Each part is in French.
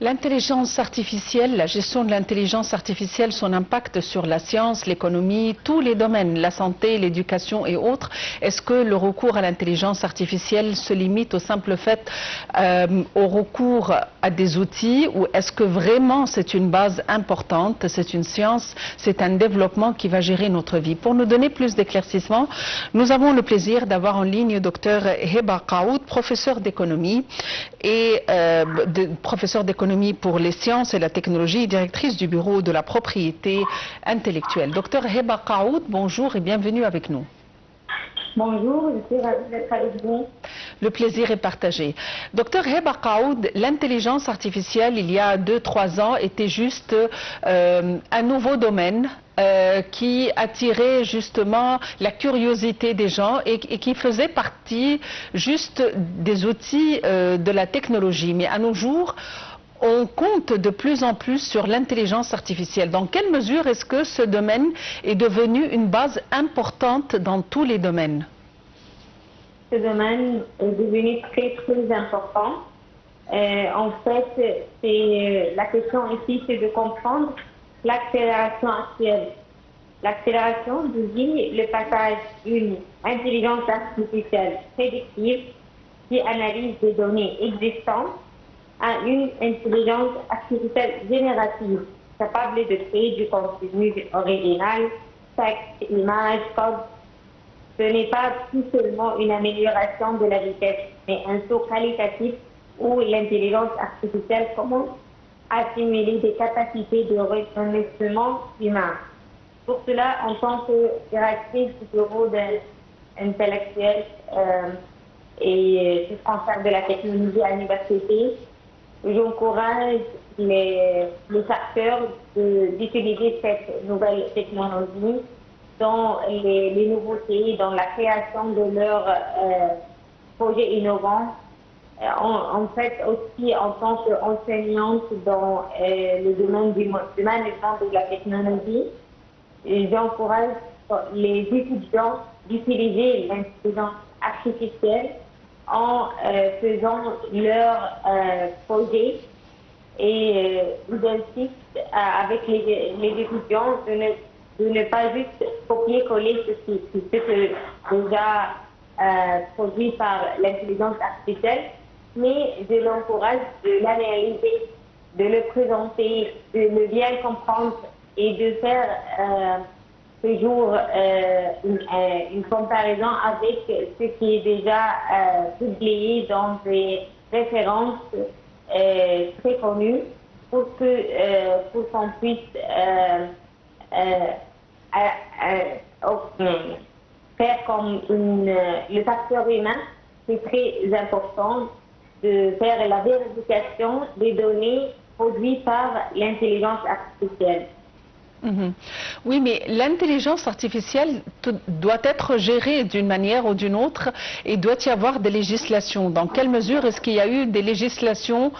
L'intelligence artificielle, la gestion de l'intelligence artificielle, son impact sur la science, l'économie, tous les domaines, la santé, l'éducation et autres, est-ce que le recours à l'intelligence artificielle se limite au simple fait au recours à des outils ou est-ce que vraiment c'est une base importante, c'est une science, c'est un développement qui va gérer notre vie? Pour nous donner plus d'éclaircissements, nous avons le plaisir d'avoir en ligne Dr Heba Qaoud, professeur d'économie et professeur d'économie pour les sciences et la technologie, directrice du bureau de la propriété intellectuelle. Docteur Heba Qaoud, bonjour et bienvenue avec nous. Bonjour, je suis ravie d'être avec vous. Le plaisir est partagé. Docteur Heba Qaoud, l'intelligence artificielle, il y a 2-3 ans, était juste un nouveau domaine qui attirait justement la curiosité des gens et qui faisait partie juste des outils de la technologie. Mais à nos jours, on compte de plus en plus sur l'intelligence artificielle. Dans quelle mesure est-ce que ce domaine est devenu une base importante dans tous les domaines? Ce domaine est devenu très important. En fait, la question ici, c'est de comprendre l'accélération actuelle. L'accélération désigne le passage d'une intelligence artificielle prédictive qui analyse des données existantes à une intelligence artificielle générative, capable de créer du contenu original, texte, images, code. Ce n'est pas tout seulement une amélioration de la vitesse, mais un saut qualitatif où l'intelligence artificielle commence à simuler des capacités de reconnaissance humain. Pour cela, en tant que directrice du bureau intellectuel et du transfert de la technologie à l'université, j'encourage les chercheurs d'utiliser cette nouvelle technologie dans les nouveautés, dans la création de leurs projets innovants. En fait, aussi en tant qu'enseignante dans le domaine du management de la technologie, j'encourage les étudiants d'utiliser l'intelligence artificielle en faisant leurs projets et j'insiste avec les étudiants de ne pas juste copier-coller ce qui est déjà produit par l'intelligence artificielle, mais je l'encourage de l'analyser, de le présenter, de le bien comprendre et de faire toujours une comparaison avec ce qui est déjà publié dans des références très connues pour qu'on puisse faire comme le facteur humain. C'est très important de faire la vérification des données produites par l'intelligence artificielle. Oui, mais l'intelligence artificielle doit être gérée d'une manière ou d'une autre et doit y avoir des législations. Dans quelle mesure est-ce qu'il y a eu des législations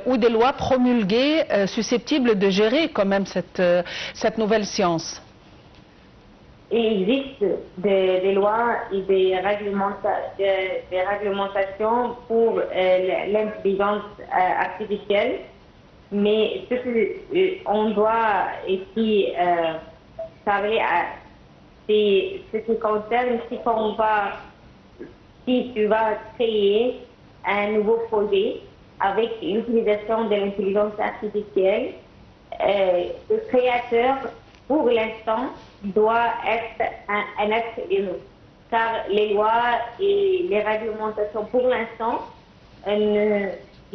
ou des lois promulguées susceptibles de gérer quand même cette nouvelle science? Il existe des lois et des réglementations pour l'intelligence artificielle. Mais ce qu'on doit ici parler, c'est ce qui concerne si tu vas créer un nouveau projet avec l'utilisation de l'intelligence artificielle, le créateur, pour l'instant, doit être un être humain. Car les lois et les réglementations, pour l'instant,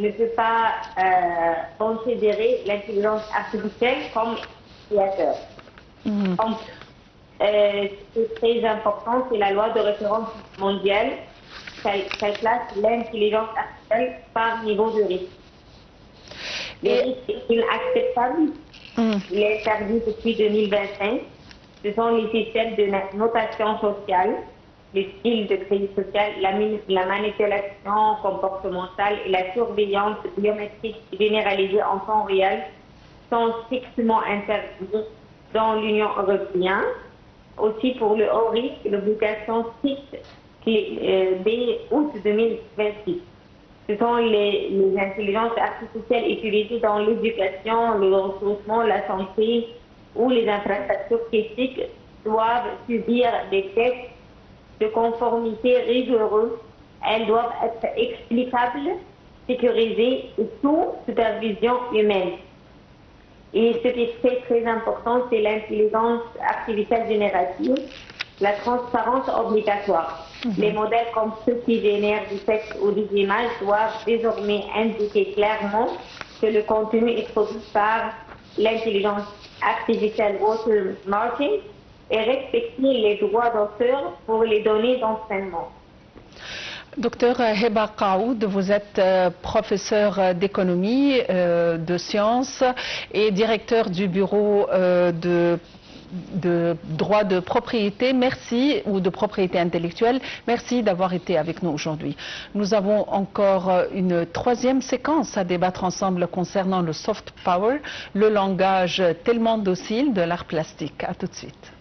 ne peut pas considérer l'intelligence artificielle comme créateur. C'est très important, c'est la loi de référence mondiale qu'elle place l'intelligence artificielle par niveau de risque. Le risque est inacceptable. Il est interdit depuis 2025. Ce sont les systèmes de notation sociale, les styles de crédit social, la manipulation comportementale et la surveillance biométrique généralisée en temps réel sont strictement interdits dans l'Union européenne. Aussi pour le haut risque, l'obligation stricte dès août 2026. ce sont les intelligences artificielles utilisées dans l'éducation, le recrutement, la santé ou les infrastructures critiques doivent subir des tests de conformité rigoureux. Elles doivent être explicables, sécurisées et sous supervision humaine. Et ce qui est très, très important, c'est l'intelligence artificielle générative, la transparence obligatoire. Les modèles comme ceux qui génèrent du texte ou des images doivent désormais indiquer clairement que le contenu est produit par l'intelligence artificielle watermarking et respecter les droits d'auteur pour les données d'enseignement. Docteur Heba Qaoud, vous êtes professeur d'économie, de sciences et directeur du bureau de droit de propriété. Merci, ou de propriété intellectuelle. Merci d'avoir été avec nous aujourd'hui. Nous avons encore une troisième séquence à débattre ensemble concernant le soft power, le langage tellement docile de l'art plastique. À tout de suite.